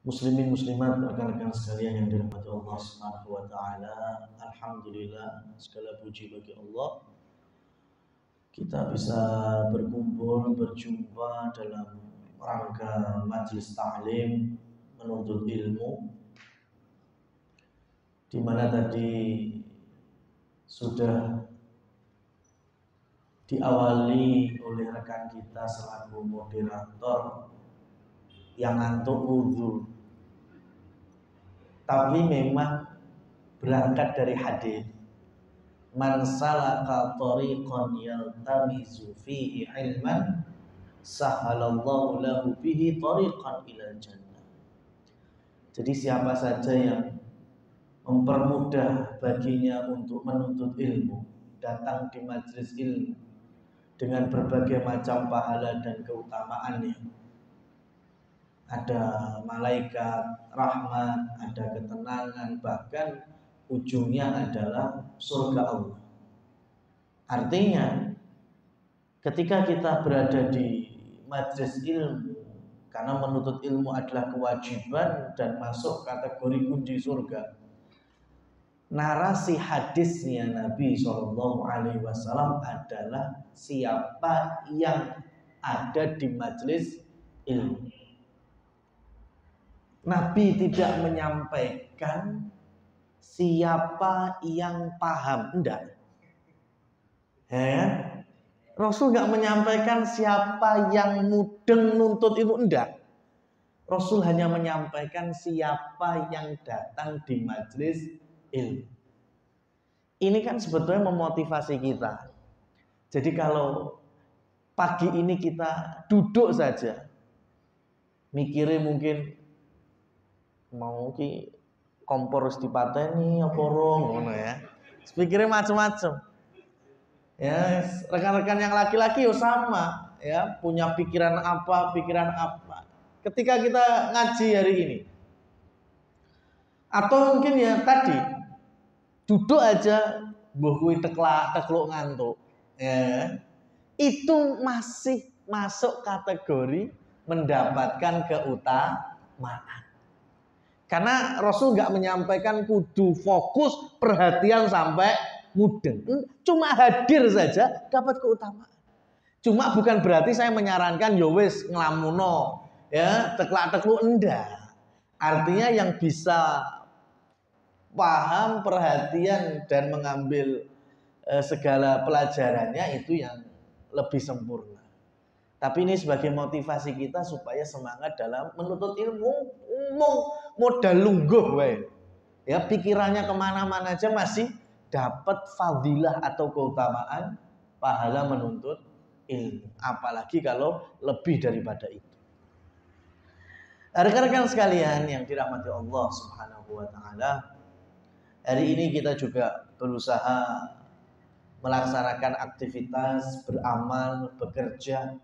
Muslimin muslimat, rekan-rekan sekalian yang dirahmati Allah Subhanahu wa taala. Alhamdulillah, segala puji bagi Allah. Kita bisa berkumpul, berjumpa dalam rangka majelis ta'lim menuntut ilmu, di mana tadi sudah diawali oleh rekan kita selaku moderator yang ngantuk wudhu. Tapi memang berangkat dari hadis, man salaka tariqan yaltamizu fihi ilman sahalallahu lahu bihi tariqan ilal jannah. Jadi siapa saja yang mempermudah baginya untuk menuntut ilmu, datang di majelis ilmu dengan berbagai macam pahala dan keutamaannya, ada malaikat rahmat, ada ketenangan, bahkan ujungnya adalah surga Allah. Artinya ketika kita berada di majelis ilmu, karena menuntut ilmu adalah kewajiban dan masuk kategori kunci surga, narasi hadisnya Nabi SAW adalah siapa yang ada di majelis ilmu. Nabi tidak menyampaikan siapa yang paham, enggak. Rasul enggak menyampaikan siapa yang mudeng nuntut ilmu, enggak. Rasul hanya menyampaikan siapa yang datang di majelis ilmu. Ini kan sebetulnya memotivasi kita. Jadi kalau pagi ini kita duduk saja, mikirin mungkin mau ki kompor harus dipateni apa ngono ya. Pikirnya macam-macam. Ya, rekan-rekan yang laki-laki yo sama, ya, punya pikiran apa. Ketika kita ngaji hari ini, atau mungkin ya tadi duduk aja mbuh kuwi tekluk ngantuk, ya. Itu masih masuk kategori mendapatkan keutamaan. Karena Rasul nggak menyampaikan kudu fokus perhatian sampai mudeng. Cuma hadir saja dapat keutamaan. Cuma bukan berarti saya menyarankan ya wis nglamuno, ya, teklak-tekluk, enggak. Artinya yang bisa paham, perhatian dan mengambil segala pelajarannya itu yang lebih sempurna. Tapi ini sebagai motivasi kita supaya semangat dalam menuntut ilmu, modal lungguh wae. Ya, pikirannya kemana-mana aja masih dapat fadilah atau keutamaan pahala menuntut ilmu. Apalagi kalau lebih daripada itu. Rekan-rekan sekalian yang dirahmati Allah Subhanahu wa taala, hari ini kita juga berusaha melaksanakan aktivitas, beramal, bekerja,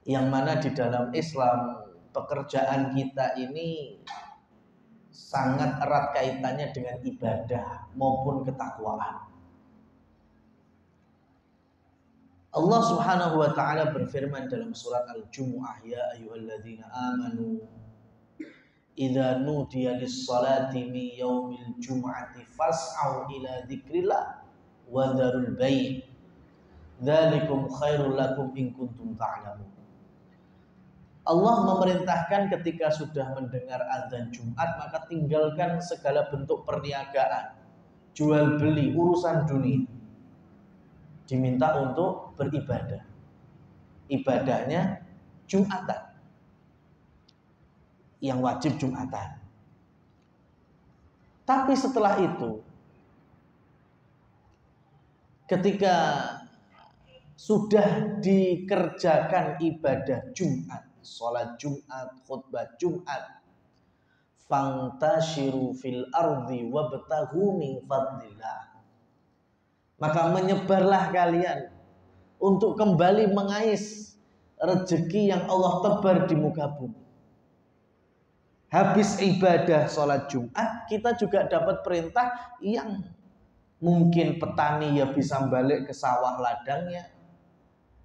yang mana di dalam Islam pekerjaan kita ini sangat erat kaitannya dengan ibadah maupun ketakwaan. Allah Subhanahu wa taala berfirman dalam surat Al-Jumu'ah, ya ayyuhalladzina amanu idza nudiya lis-salati min yaumil jumu'ati fas'au ila dzikrillah wa dzarul bai' dzalikum khairul lakum in kuntum ta'lamun. Allah memerintahkan ketika sudah mendengar azan Jumat, maka tinggalkan segala bentuk perniagaan, jual beli, urusan dunia. Diminta untuk beribadah. Ibadahnya Jumatan. Yang wajib Jumatan. Tapi setelah itu, ketika sudah dikerjakan ibadah Jumat, sholat Jumat, khutbah Jumat, fantashiru fil ardi wabtaghu min fadlillah, maka menyebarlah kalian untuk kembali mengais rezeki yang Allah tebar di muka bumi. Habis ibadah sholat Jumat, kita juga dapat perintah yang mungkin petani ya bisa balik ke sawah ladangnya,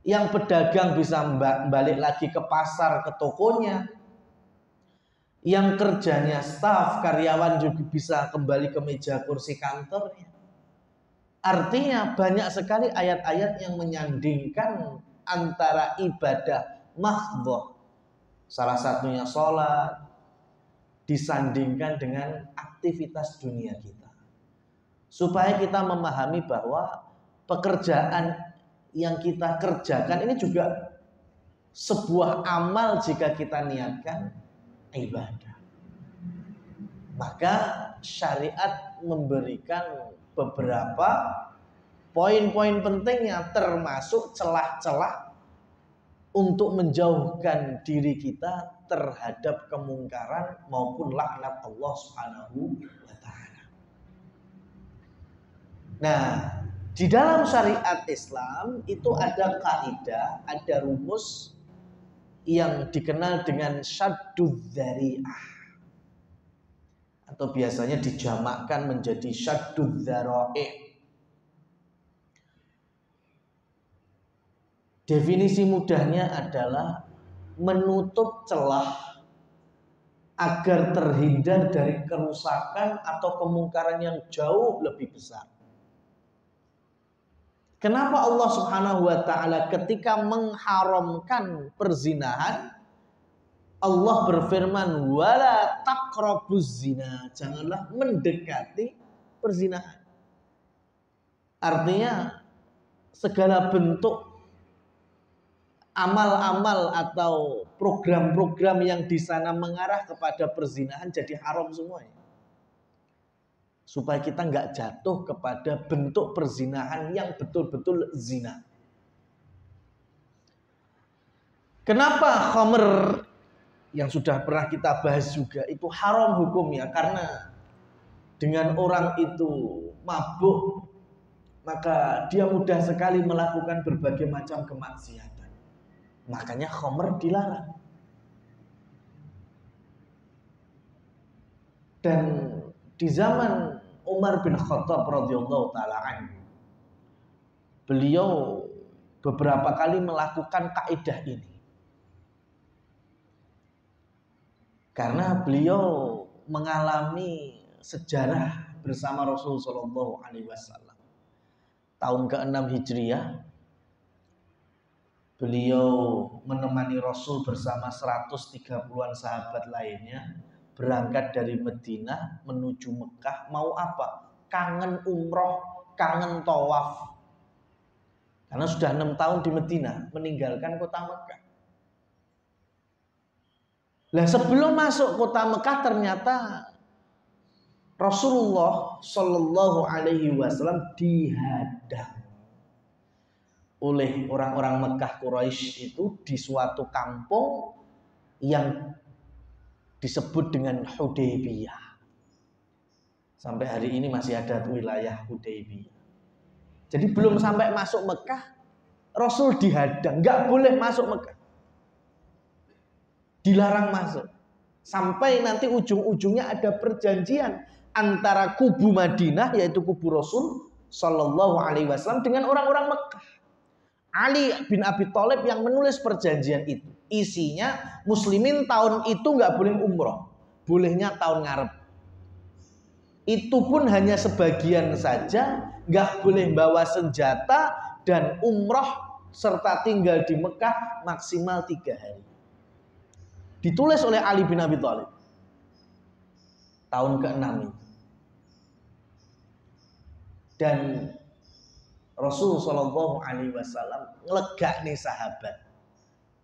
yang pedagang bisa balik lagi ke pasar, ke tokonya, yang kerjanya staf, karyawan juga bisa kembali ke meja kursi kantornya. Artinya banyak sekali ayat-ayat yang menyandingkan antara ibadah mahdhah, salah satunya sholat, disandingkan dengan aktivitas dunia kita. Supaya kita memahami bahwa pekerjaan yang kita kerjakan ini juga sebuah amal jika kita niatkan ibadah. Maka syariat memberikan beberapa poin-poin pentingnya, termasuk celah-celah untuk menjauhkan diri kita terhadap kemungkaran maupun laknat Allah Subhanahu wa taala. Nah, di dalam syariat Islam itu ada kaidah, ada rumus yang dikenal dengan syaddud dzari'ah, atau biasanya dijamakkan menjadi syaddud dzara'i'. Definisi mudahnya adalah menutup celah agar terhindar dari kerusakan atau kemungkaran yang jauh lebih besar. Kenapa Allah Subhanahu wa taala ketika mengharamkan perzinahan, Allah berfirman wala taqrabuz zina, janganlah mendekati perzinahan. Artinya segala bentuk amal-amal atau program-program yang di sana mengarah kepada perzinahan jadi haram semuanya. Supaya kita nggak jatuh kepada bentuk perzinahan yang betul-betul zina. Kenapa khamr yang sudah pernah kita bahas juga itu haram hukumnya? Karena dengan orang itu mabuk, maka dia mudah sekali melakukan berbagai macam kemaksiatan. Makanya khamr dilarang. Dan di zaman Umar bin Khattab radhiyallahu taala anhu, beliau beberapa kali melakukan kaidah ini. Karena beliau mengalami sejarah bersama Rasul sallallahu alaihi wasallam. Tahun ke-6 Hijriah, beliau menemani Rasul bersama 130-an sahabat lainnya berangkat dari Madinah menuju Mekah. Mau apa? Kangen umroh, kangen tawaf. Karena sudah 6 tahun di Madinah, meninggalkan kota Mekah. Nah, sebelum masuk kota Mekah ternyata Rasulullah Shallallahu Alaihi Wasallam dihadang oleh orang-orang Mekah Quraisy itu di suatu kampung yang disebut dengan Hudaybiyah. Sampai hari ini masih ada wilayah Hudaybiyah. Jadi belum sampai masuk Mekah, Rasul dihadang, nggak boleh masuk Mekah, dilarang masuk. Sampai nanti ujung-ujungnya ada perjanjian antara kubu Madinah, yaitu kubu Rasul Shallallahu Alaihi Wasallam, dengan orang-orang Mekah. Ali bin Abi Thalib yang menulis perjanjian itu. Isinya muslimin tahun itu nggak boleh umroh, bolehnya tahun ngarep. Itu pun hanya sebagian saja, nggak boleh bawa senjata, dan umroh serta tinggal di Mekah maksimal 3 hari. Ditulis oleh Ali bin Abi Thalib tahun ke-6 itu. Dan Rasul Shallallahu Alaihi Wasallam ngelegakne sahabat,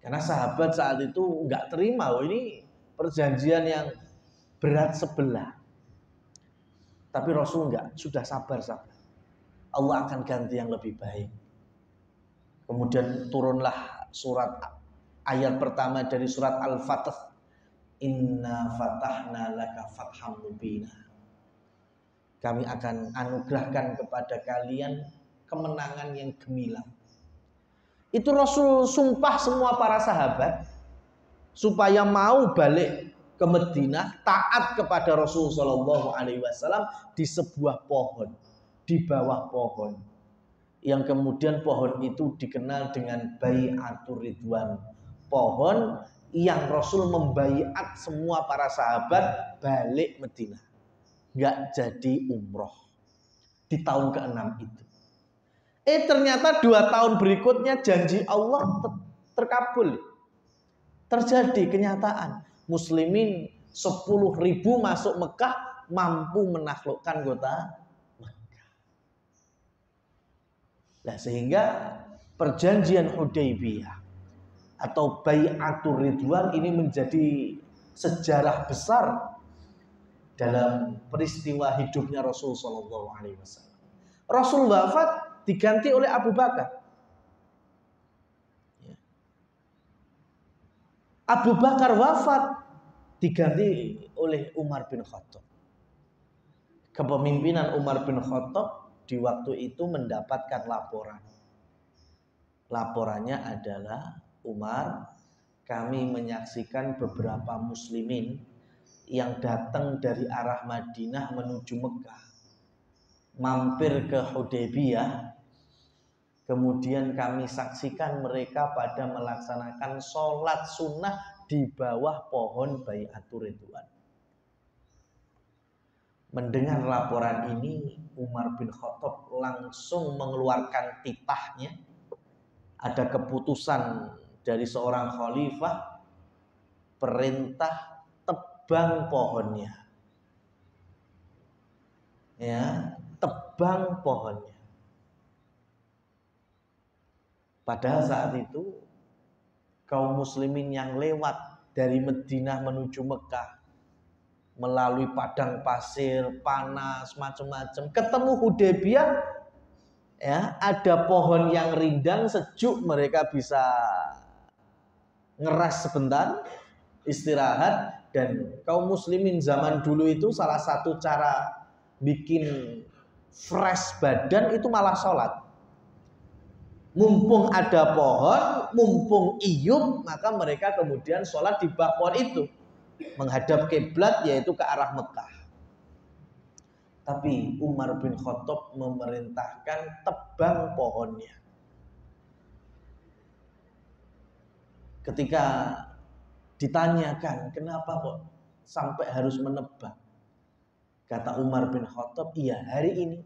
karena sahabat saat itu nggak terima, ini perjanjian yang berat sebelah. Tapi Rasul nggak, sudah sabar. Allah akan ganti yang lebih baik. Kemudian turunlah surat ayat pertama dari surat Al-Fatah. Inna fatahna laka fatham mubina. Kami akan anugerahkan kepada kalian kemenangan yang gemilang. Itu Rasul sumpah semua para sahabat supaya mau balik ke Madinah, taat kepada Rasul Shallallahu Alaihi Wasallam di sebuah pohon, di bawah pohon, yang kemudian pohon itu dikenal dengan Bai'atur Ridwan, pohon yang Rasul membaiat semua para sahabat balik Madinah, nggak jadi umroh di tahun ke-6 itu. Ternyata 2 tahun berikutnya janji Allah terkabul, terjadi kenyataan. Muslimin 10.000 masuk Mekah, mampu menaklukkan kota Mekah. Nah, sehingga perjanjian Hudaybiyah atau Bai'atur Ridwan ini menjadi sejarah besar dalam peristiwa hidupnya Rasul Shallallahu Alaihi Wasallam. Rasul wafat diganti oleh Abu Bakar. Abu Bakar wafat diganti oleh Umar bin Khattab. Kepemimpinan Umar bin Khattab di waktu itu mendapatkan laporan. Laporannya adalah, Umar, kami menyaksikan beberapa muslimin yang datang dari arah Madinah menuju Mekah, mampir ke Hudaybiyah, kemudian kami saksikan mereka pada melaksanakan sholat sunnah di bawah pohon Bai'atur Ridwan. Mendengar laporan ini, Umar bin Khattab langsung mengeluarkan titahnya. Ada keputusan dari seorang khalifah, perintah tebang pohonnya. Ya, tebang pohonnya. Padahal saat itu kaum muslimin yang lewat dari Madinah menuju Mekah melalui padang pasir, panas, macam-macam, ketemu Hudaybiyah, ya, ada pohon yang rindang, sejuk, mereka bisa ngeras sebentar, istirahat. Dan kaum muslimin zaman dulu itu salah satu cara bikin fresh badan itu malah sholat. Mumpung ada pohon, mumpung iyup, maka mereka kemudian sholat di bawah pohon itu, menghadap kiblat, yaitu ke arah Mekah. Tapi Umar bin Khattab memerintahkan tebang pohonnya. Ketika ditanyakan kenapa kok sampai harus menebang, kata Umar bin Khattab, iya, hari ini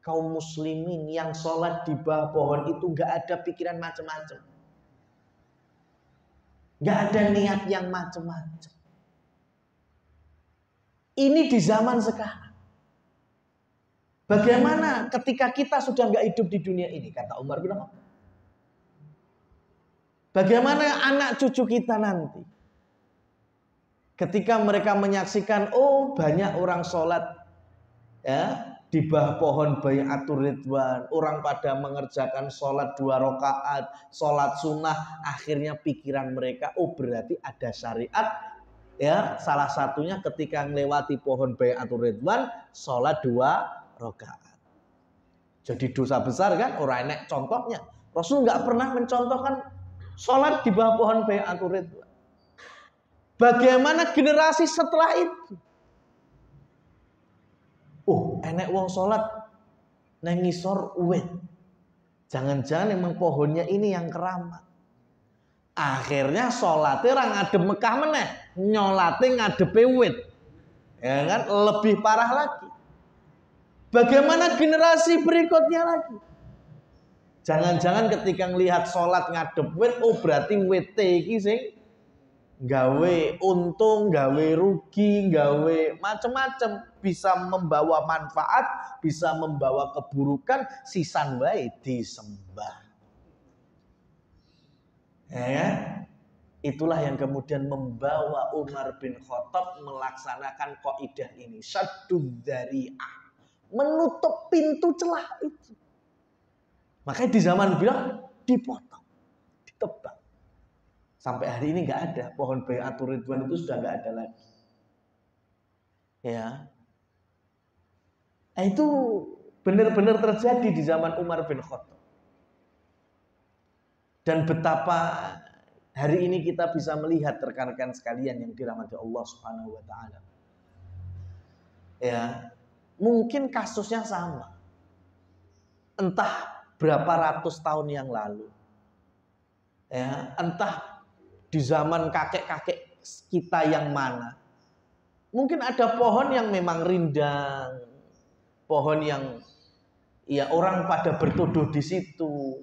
kaum muslimin yang sholat di bawah pohon itu gak ada pikiran macam-macam, gak ada niat yang macam-macam. Ini di zaman sekarang. Bagaimana ketika kita sudah gak hidup di dunia ini, kata Umar bin Khattab. Bagaimana anak cucu kita nanti ketika mereka menyaksikan, oh, banyak orang sholat, ya, di bawah pohon Bai'atur Ridwan, orang pada mengerjakan sholat 2 rakaat, sholat sunnah. Akhirnya pikiran mereka, oh, berarti ada syariat, ya, salah satunya ketika melewati pohon Bai'atur Ridwan, sholat 2 rakaat. Jadi dosa besar kan, orang enak contohnya. Rasul nggak pernah mencontohkan sholat di bawah pohon Bai'atur Ridwan. Bagaimana generasi setelah itu? Oh, enek wong sholat nang ngisor uwit. Jangan-jangan emang pohonnya ini yang keramat. Akhirnya sholatnya orang ngadep Mekah meneh, nyolatnya ngadepe uwit. Ya kan, lebih parah lagi. Bagaimana generasi berikutnya lagi? Jangan-jangan ketika ngelihat sholat ngadep uwit, oh, berarti uwit iki sing gawe untung, gawe rugi, gawe macam-macam, bisa membawa manfaat, bisa membawa keburukan, sisan wae disembah. Ya, itulah yang kemudian membawa Umar bin Khattab melaksanakan kaidah ini, saddud dzari'ah, menutup pintu celah itu. Makanya di zaman bilang dipotong, ditebang. Sampai hari ini nggak ada, pohon Bai'atur Ridwan itu sudah nggak ada lagi. Ya, itu benar-benar terjadi di zaman Umar bin Khattab. Dan betapa hari ini kita bisa melihat rekan-rekan sekalian yang dirahmati Allah Subhanahu wa taala. Ya, mungkin kasusnya sama. Entah berapa ratus tahun yang lalu. Ya, entah di zaman kakek-kakek kita yang mana. Mungkin ada pohon yang memang rindang, pohon yang ya orang pada berteduh di situ.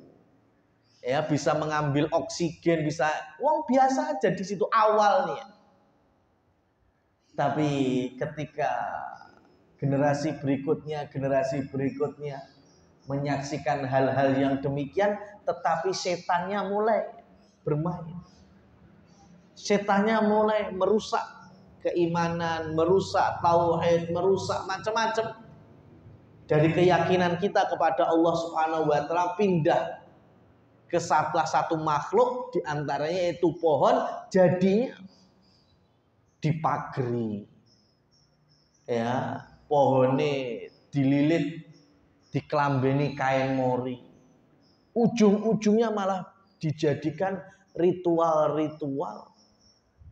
Ya, bisa mengambil oksigen, bisa biasa aja di situ awalnya. Tapi ketika generasi berikutnya menyaksikan hal-hal yang demikian, tetapi setannya mulai bermain. Setannya mulai merusak keimanan, merusak tauhid, merusak macam-macam. Dari keyakinan kita kepada Allah Subhanahu wa taala pindah ke salah satu makhluk, diantaranya itu pohon, jadinya dipageri. Ya, pohonnya dililit, dikelambeni kain mori. Ujung-ujungnya malah dijadikan ritual-ritual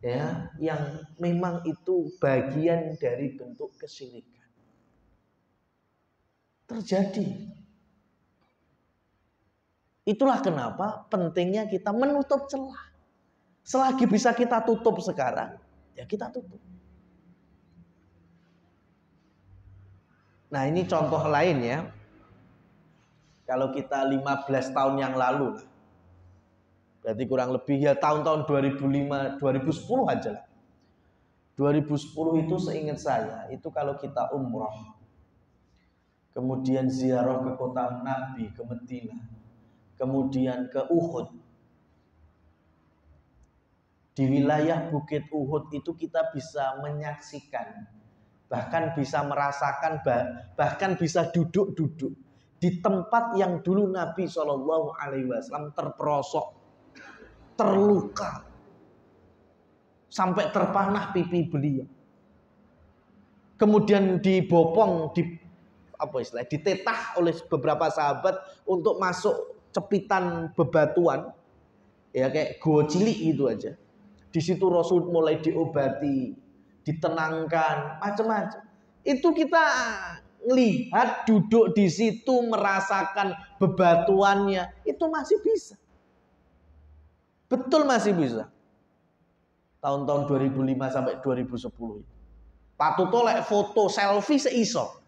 ya, yang memang itu bagian dari bentuk kesyirikan. Terjadi. Itulah kenapa pentingnya kita menutup celah. Selagi bisa kita tutup sekarang, ya kita tutup. Nah, ini contoh lain ya. Kalau kita 15 tahun yang lalu, berarti kurang lebih ya tahun-tahun 2005, 2010 aja lah. 2010 itu seingat saya, itu kalau kita umroh, kemudian ziarah ke kota Nabi, ke Madinah, kemudian ke Uhud. Di wilayah Bukit Uhud itu kita bisa menyaksikan, bahkan bisa merasakan, bahkan bisa duduk-duduk di tempat yang dulu Nabi SAW terperosok, terluka, sampai terpanah pipi beliau. Kemudian dibopong, ditetah oleh beberapa sahabat untuk masuk cepitan bebatuan, ya kayak gua cilik itu aja. Di situ Rasul mulai diobati, ditenangkan, macam-macam. Itu kita lihat, duduk di situ, merasakan bebatuannya, itu masih bisa. Betul masih bisa. Tahun-tahun 2005 sampai 2010. Patut oleh foto selfie seiso.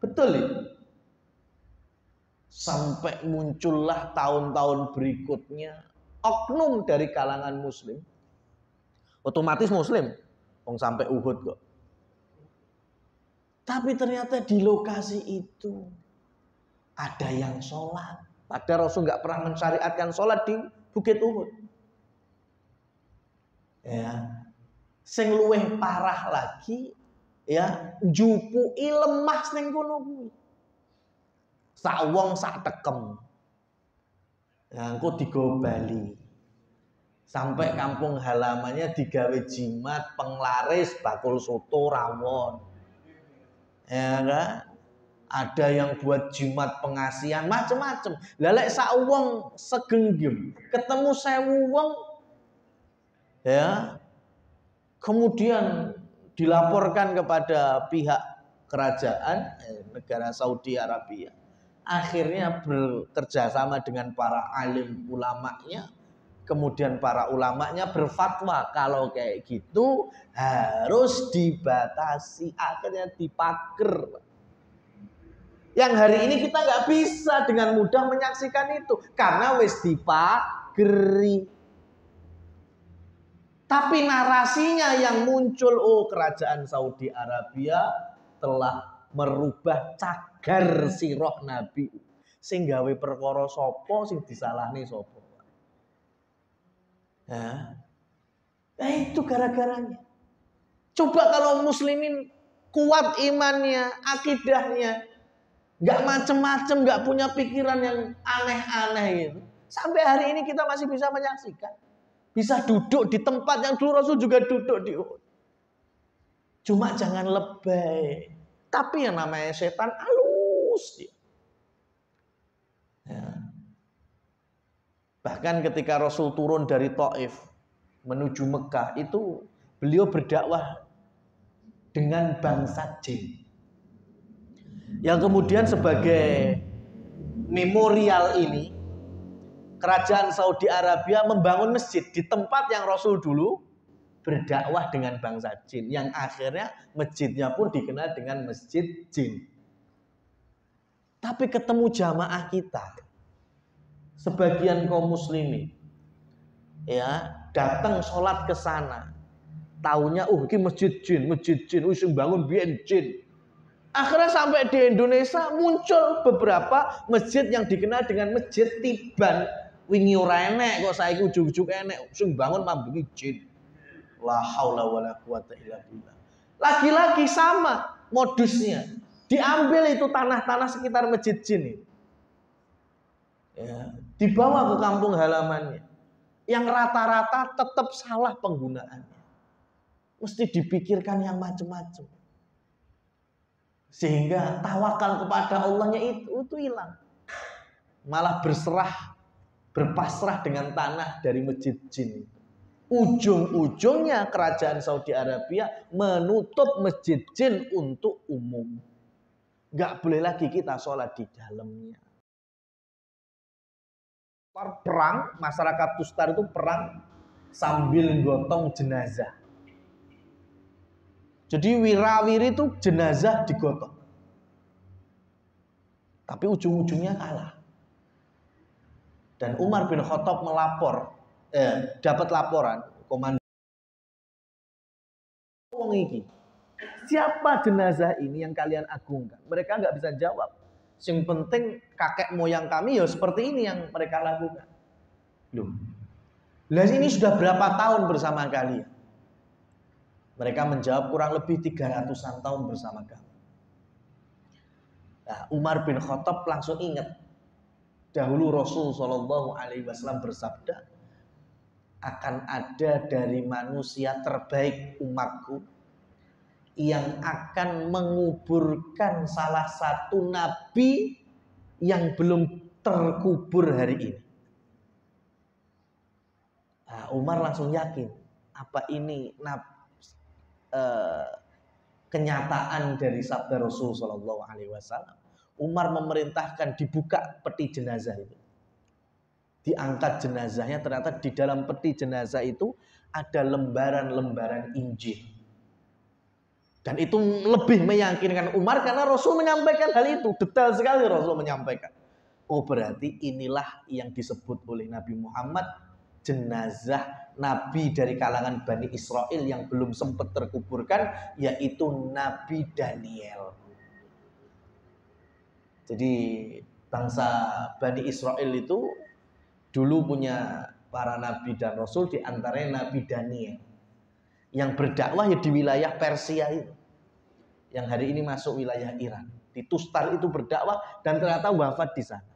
Betul itu. Sampai muncullah tahun-tahun berikutnya oknum dari kalangan muslim. Otomatis muslim, sampai Uhud kok. Tapi ternyata di lokasi itu ada yang sholat. Padahal Rasul nggak pernah mensyariatkan sholat di Bukit Uhud. Ya, sing luweh parah lagi, ya njupui lemah ning kono kuwi. Sak wong sak tekem. Ya engko digobali. Sampai kampung halamannya digawe jimat, penglaris, bakul soto, rawon. Ya kan? Ada yang buat jimat pengasihan, macam-macam. Lelek sak wong segenggam, ketemu 1000 wong, ya. Kemudian dilaporkan kepada pihak kerajaan negara Saudi Arabia. Akhirnya bekerja sama dengan para alim ulamanya. Kemudian para ulamanya berfatwa kalau kayak gitu harus dibatasi, akhirnya dipager. Yang hari ini kita nggak bisa dengan mudah menyaksikan itu karena wis dipageri. Tapi narasinya yang muncul, kerajaan Saudi Arabia telah merubah cagar sirah Nabi. Sing gawe perkara sapa, sing disalahne sapa. Nah, itu gara-garanya. Coba kalau muslimin kuat imannya, akidahnya, nggak macem-macem, nggak punya pikiran yang aneh-aneh gitu. Sampai hari ini kita masih bisa menyaksikan, bisa duduk di tempat yang dulu Rasul juga duduk di Uhud. Cuma jangan lebay. Tapi yang namanya setan halus dia. Ya. Bahkan ketika Rasul turun dari Taif menuju Mekah itu beliau berdakwah dengan bangsa jin. Yang kemudian sebagai memorial ini kerajaan Saudi Arabia membangun masjid di tempat yang Rasul dulu berdakwah dengan bangsa jin, yang akhirnya masjidnya pun dikenal dengan Masjid Jin. Tapi ketemu jamaah kita, sebagian kaum muslimin, ya datang sholat ke sana, taunya ini masjid jin, sing bangun biyen jin. Akhirnya sampai di Indonesia muncul beberapa masjid yang dikenal dengan Masjid Tiban. Wingi ora enek kok saiki ujug-ujug enek, sing bangun mambungi jin. La haula wala quwata illa billah. Lagi-lagi sama modusnya. Diambil itu tanah-tanah sekitar Masjid Jin itu. Ya, dibawa ke kampung halamannya. Yang rata-rata tetap salah penggunaannya. Mesti dipikirkan yang macam-macam. Sehingga tawakal kepada Allahnya itu hilang. Malah berpasrah dengan tanah dari Masjid Jin. Ujung-ujungnya kerajaan Saudi Arabia menutup Masjid Jin untuk umum. Gak boleh lagi kita sholat di dalamnya. Perang, masyarakat Tustar itu perang sambil gotong jenazah. Jadi wirawiri itu jenazah digotong. Tapi ujung-ujungnya kalah. Dan Umar bin Khattab dapat laporan komandan ini. Siapa jenazah ini yang kalian agungkan? Mereka nggak bisa jawab. Yang penting kakek moyang kami ya seperti ini yang mereka lakukan. Loh, lah ini sudah berapa tahun bersama kalian? Mereka menjawab kurang lebih 300-an tahun bersama kami. Nah, Umar bin Khattab langsung ingat. Dahulu Rasul Shallallahu Alaihi Wasallam bersabda, akan ada dari manusia terbaik umatku yang akan menguburkan salah satu nabi yang belum terkubur hari ini. Nah, Umar langsung yakin, apa ini kenyataan dari sabda Rasul Shallallahu Alaihi Wasallam. Umar memerintahkan dibuka peti jenazah itu. Diangkat jenazahnya, ternyata di dalam peti jenazah itu ada lembaran-lembaran Injil. Dan itu lebih meyakinkan Umar karena Rasul menyampaikan hal itu. Detail sekali Rasul menyampaikan. Oh, berarti inilah yang disebut oleh Nabi Muhammad jenazah Nabi dari kalangan Bani Israel yang belum sempat terkuburkan, yaitu Nabi Daniel. Jadi bangsa Bani Israel itu dulu punya para nabi dan rasul, di antaranya Nabi Daniel yang berdakwah ya di wilayah Persia itu, yang hari ini masuk wilayah Iran. Di Tustar itu berdakwah dan ternyata wafat di sana.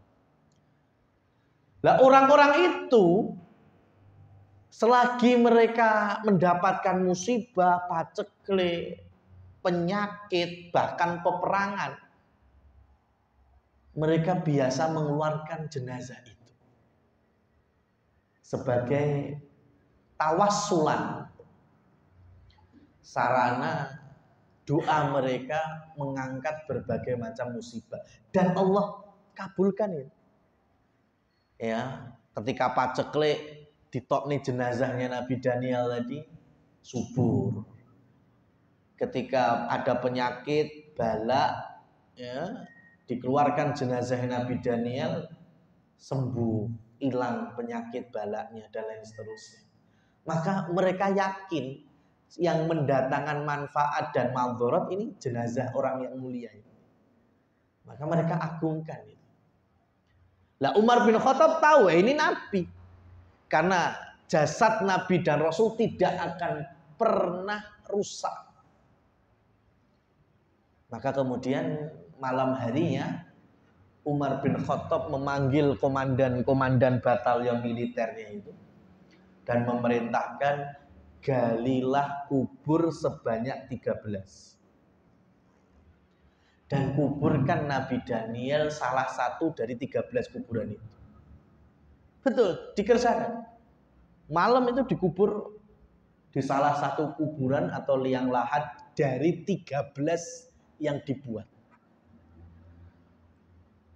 Nah, orang-orang itu selagi mereka mendapatkan musibah, paceklik, penyakit, bahkan peperangan, mereka biasa mengeluarkan jenazah itu sebagai tawassulan, sarana doa mereka mengangkat berbagai macam musibah, dan Allah kabulkan itu. Ya, ketika paceklik ditokni jenazahnya Nabi Daniel tadi subur. Ketika ada penyakit bala, ya, dikeluarkan jenazah Nabi Daniel, sembuh, hilang penyakit balaknya dan lain seterusnya. Maka mereka yakin yang mendatangkan manfaat dan maldharat ini jenazah orang yang mulia ini. Maka mereka agungkan itu. Lah Umar bin Khattab tahu ini Nabi. Karena jasad Nabi dan Rasul tidak akan pernah rusak. Maka kemudian malam harinya Umar bin Khattab memanggil komandan-komandan batalion militernya itu dan memerintahkan galilah kubur sebanyak 13. Dan kuburkan Nabi Daniel salah satu dari 13 kuburan itu. Betul, dikerjakan. Malam itu dikubur di salah satu kuburan atau liang lahat dari 13 yang dibuat.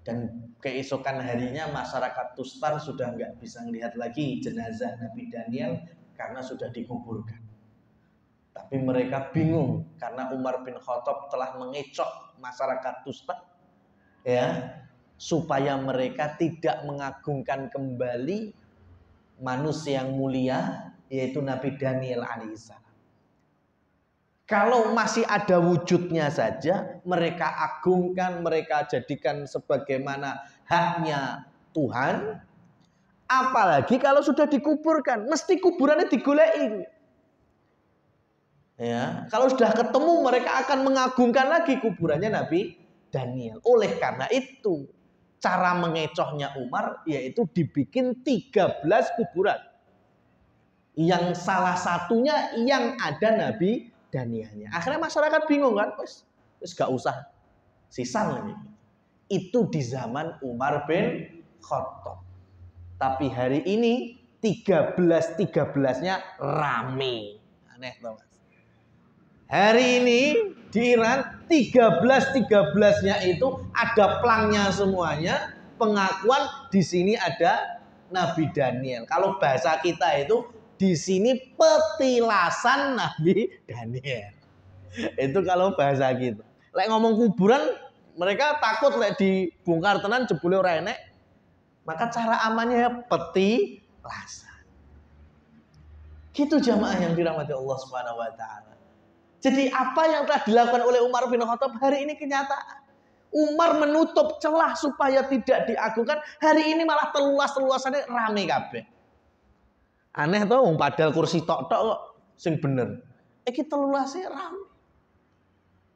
Dan keesokan harinya masyarakat Tustar sudah nggak bisa melihat lagi jenazah Nabi Daniel karena sudah dikuburkan. Tapi mereka bingung karena Umar bin Khattab telah mengecoh masyarakat Tustar, ya, supaya mereka tidak mengagungkan kembali manusia yang mulia, yaitu Nabi Daniel alaihissalam. Kalau masih ada wujudnya saja, mereka agungkan, mereka jadikan sebagaimana haknya Tuhan. Apalagi kalau sudah dikuburkan, mesti kuburannya digoleki. Ya, kalau sudah ketemu mereka akan mengagungkan lagi kuburannya Nabi Daniel. Oleh karena itu, cara mengecohnya Umar yaitu dibikin 13 kuburan. Yang salah satunya yang ada Nabi Danielnya. Akhirnya masyarakat bingung kan, wis gak usah sisan lagi. Itu di zaman Umar bin Khattab. Tapi hari ini 13-13-nya rame. Aneh tau Mas. Hari ini di Iran 13-13-nya itu ada plangnya semuanya, pengakuan di sini ada Nabi Daniel. Kalau bahasa kita itu di sini petilasan Nabi Daniel. Itu kalau bahasa kita. Lek ngomong kuburan, mereka takut lek dibongkar tenan jebule ora enek. Maka cara amannya petilasan. Gitu jamaah yang dirahmati Allah Subhanahu wa taala. Jadi apa yang telah dilakukan oleh Umar bin Khattab hari ini kenyataan. Umar menutup celah supaya tidak diagungkan. Hari ini malah teluas-teluasannya rame kabeh. Aneh tau, padahal kursi tok kok sing bener. Iki telulasnya rame.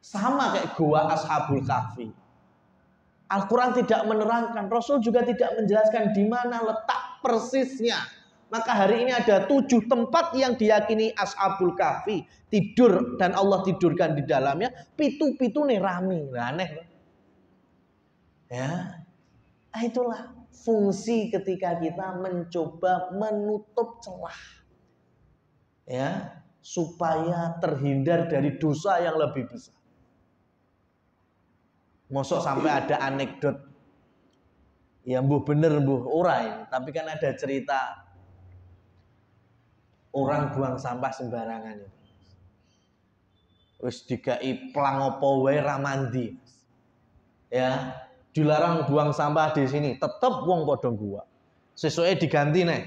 Sama kayak gua Ashabul Kahfi. Al-Quran tidak menerangkan, Rasul juga tidak menjelaskan di mana letak persisnya. Maka hari ini ada 7 tempat yang diyakini Ashabul Kahfi tidur dan Allah tidurkan di dalamnya. Pitu-pitu nih rame, aneh. Ya, itulah fungsi ketika kita mencoba menutup celah, ya, supaya terhindar dari dosa yang lebih besar. Mosok sampai ada anekdot, ya mbuh bener mbuh ora, tapi kan ada cerita orang buang sampah sembarangan itu. Wis dikai plang opo wae ra mandi. Ya, dilarang buang sampah di sini, tetap wong padha gua. Sesuai diganti nih.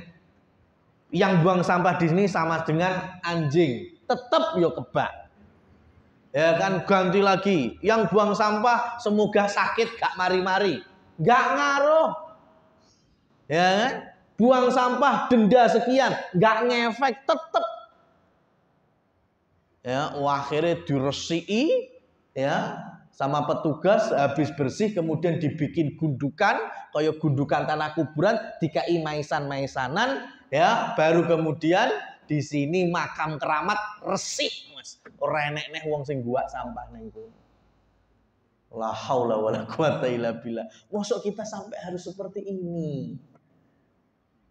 Yang buang sampah di sini sama dengan anjing, tetap yo kebak. Ya kan, ganti lagi. Yang buang sampah semoga sakit gak mari-mari. Gak ngaruh. Ya kan? Buang sampah denda sekian, gak ngefek, tetap. Ya, akhirnya diresiki, ya, sama petugas, habis bersih kemudian dibikin gundukan, kayak gundukan tanah kuburan, dikai maisan-maisanan, ya, baru kemudian di sini makam keramat resik, Mas. Ora enek neh wong sing guak sampah nang kono. La haula wala quwata illa billah. Mosok kita sampai harus seperti ini.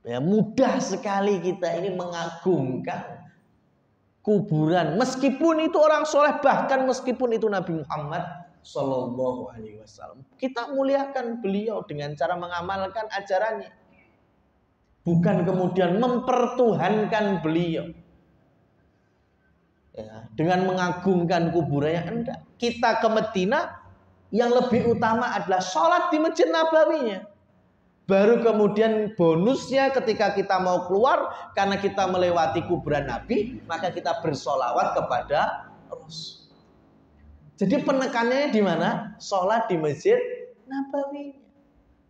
Ya, mudah sekali kita ini mengagungkan kuburan, meskipun itu orang soleh, bahkan meskipun itu Nabi Muhammad Sallallahu Alaihi Wasallam. Kita muliakan beliau dengan cara mengamalkan ajarannya, bukan kemudian mempertuhankan beliau. Ya, dengan mengagungkan kuburannya, enggak. Kita ke Madinah, yang lebih utama adalah sholat di Masjid Nabawinya. Baru kemudian bonusnya ketika kita mau keluar, karena kita melewati kuburan Nabi, maka kita bersolawat kepada Rasul. Jadi penekanannya di mana? Sholat di Masjid Nabawi.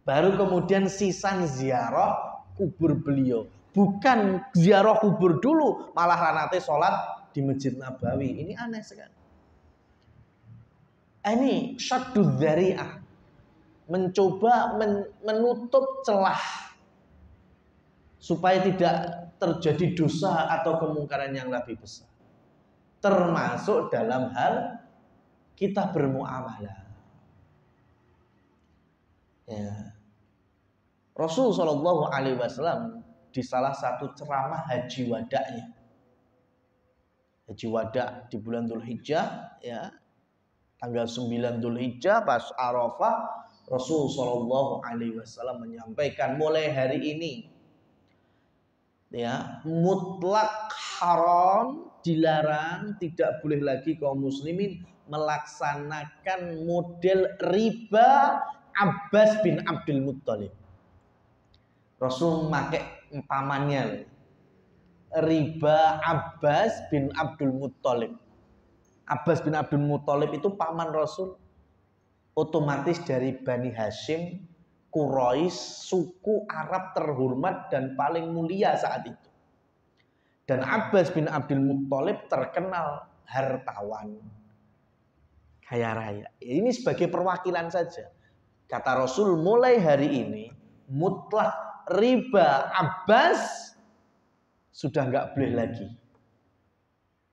Baru kemudian sisan ziarah kubur beliau. Bukan ziarah kubur dulu, malah ranate sholat di Masjid Nabawi. Ini aneh sekali. Ini syaddud dzari'ah. Mencoba menutup celah supaya tidak terjadi dosa atau kemungkaran yang lebih besar, termasuk dalam hal kita bermuamalah. Ya. Rasul Shallallahu Alaihi Wasallam di salah satu ceramah haji wadaknya, haji wadak di bulan Dzulhijjah, ya, tanggal 9 Dzulhijjah pas Arafah, Rasul Shallallahu Alaihi Wasallam menyampaikan mulai hari ini ya mutlak haram, dilarang, tidak boleh lagi kaum muslimin melaksanakan model riba Abbas bin Abdul Muttalib. Rasul pakai pamannya riba Abbas bin Abdul Muttalib. Abbas bin Abdul Muttalib itu paman Rasul, otomatis dari Bani Hashim, Quraisy, suku Arab terhormat dan paling mulia saat itu. Dan Abbas bin Abdul Muttalib terkenal hartawan, kaya raya. Ini sebagai perwakilan saja. Kata Rasul, mulai hari ini mutlak riba Abbas sudah nggak boleh lagi.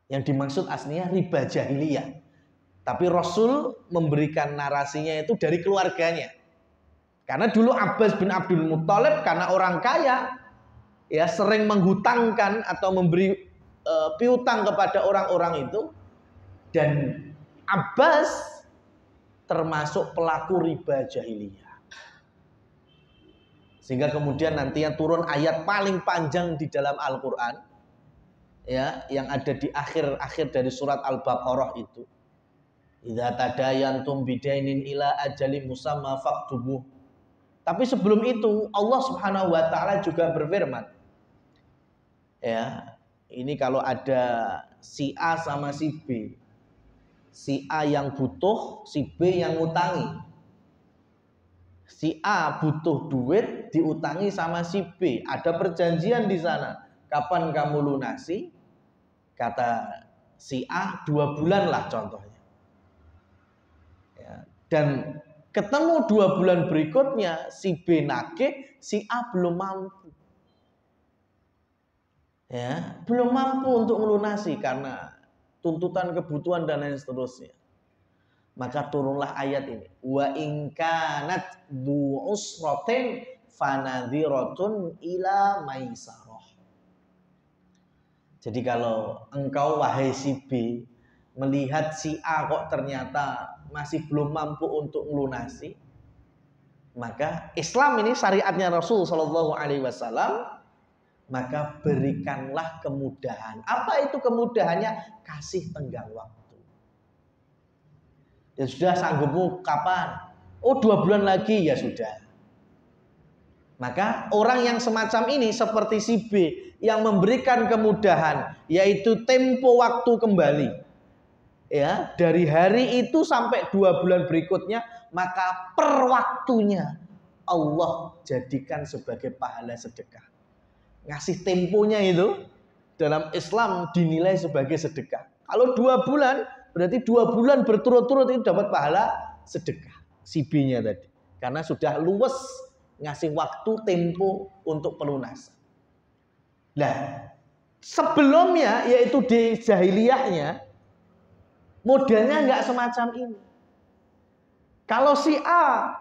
Yang dimaksud aslinya riba jahiliyah. Tapi Rasul memberikan narasinya itu dari keluarganya. Karena dulu Abbas bin Abdul Muttalib karena orang kaya, ya sering menghutangkan atau memberi piutang kepada orang-orang itu. Dan Abbas termasuk pelaku riba jahiliyah. Sehingga kemudian nanti yang turun ayat paling panjang di dalam Al-Quran, ya, yang ada di akhir-akhir dari surat Al-Baqarah itu. Idza tadayantum bidainin ila ajalin musamma faktubuh. Tapi sebelum itu Allah Subhanahu wa taala juga berfirman. Ya, ini kalau ada si A sama si B. Si A yang butuh, si B yang ngutangi. Si A butuh duit diutangi sama si B. Ada perjanjian di sana. Kapan kamu lunasi? Kata si A 2 bulan lah contohnya. Ya, dan ketemu 2 bulan berikutnya si B nagih, si A belum mampu. Ya, belum mampu untuk melunasi karena tuntutan kebutuhan dan lain seterusnya. Maka turunlah ayat ini. Wa in kanat du usratin fanadhiratun ila maisarah. Jadi kalau engkau wahai si B melihat si A kok ternyata masih belum mampu untuk melunasi, maka Islam ini syariatnya Rasul Shallallahu Alaihi Wasallam, maka berikanlah kemudahan. Apa itu kemudahannya? Kasih tenggang waktu. Ya sudah, sanggupmu kapan? Oh 2 bulan lagi, ya sudah. Maka orang yang semacam ini seperti si B yang memberikan kemudahan, yaitu tempo waktu kembali. Ya, dari hari itu sampai 2 bulan berikutnya, maka per waktunya Allah jadikan sebagai pahala sedekah. Ngasih temponya itu dalam Islam dinilai sebagai sedekah. Kalau 2 bulan berarti 2 bulan berturut-turut itu dapat pahala sedekah si B-nya tadi. Karena sudah luwes ngasih waktu tempo untuk pelunasan. Nah, sebelumnya yaitu di jahiliyahnya modelnya nggak semacam ini. Kalau si A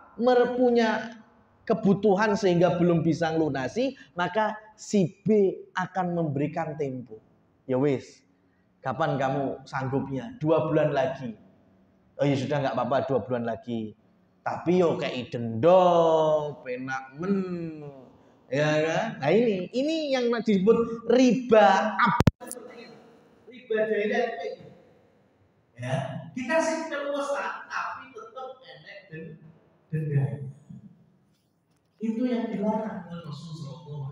punya kebutuhan sehingga belum bisa ngelunasi, maka si B akan memberikan tempo. Ya wis, kapan kamu sanggupnya? 2 bulan lagi. Oh ya sudah, nggak apa-apa 2 bulan lagi. Tapi yo kayak dendong, penak men, ya kan? Nah ini yang disebut riba riba jahiliyah. Ya, dikasih keluasan tapi tetap enek denda. Itu yang dilarang oleh Rasulullah SAW.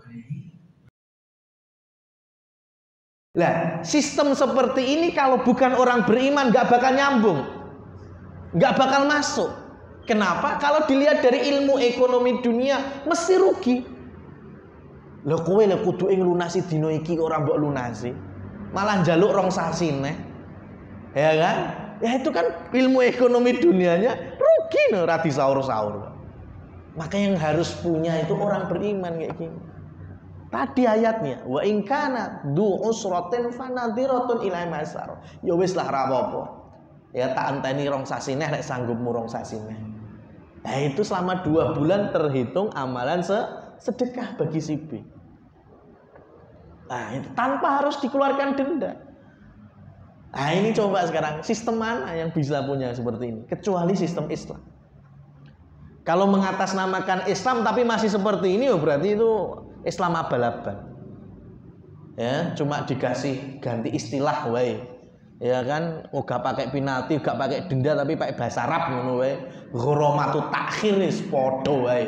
Lah, sistem seperti ini kalau bukan orang beriman nggak bakal nyambung, nggak bakal masuk. Kenapa? Kalau dilihat dari ilmu ekonomi dunia mesti rugi. Lho kowe lho kudu nglunasi dina iki ora mbok lunasi. Malah njaluk rong sasine. Ya kan? Ya itu kan ilmu ekonomi dunianya rugi no, ora disaur-saur. Maka yang harus punya itu orang beriman kayak gini. Tadi ayatnya wa in kana du usratin fanadhiratun ila maisarah. Ya wis lah ra apa-apa. Ya tak enteni rong sasine nek sanggupmu rong sasine. Nah itu selama 2 bulan terhitung amalan sedekah bagi si B. Nah itu tanpa harus dikeluarkan denda. Nah ini coba sekarang sistem mana yang bisa punya seperti ini kecuali sistem Islam. Kalau mengatasnamakan Islam tapi masih seperti ini, berarti itu Islam abal-abal. Ya, cuma dikasih ganti istilah wae. Ya kan, gak pakai penalti, gak pakai denda tapi pakai bahasa Arab ngono wae. Ghuramatul takhir wis padha wae.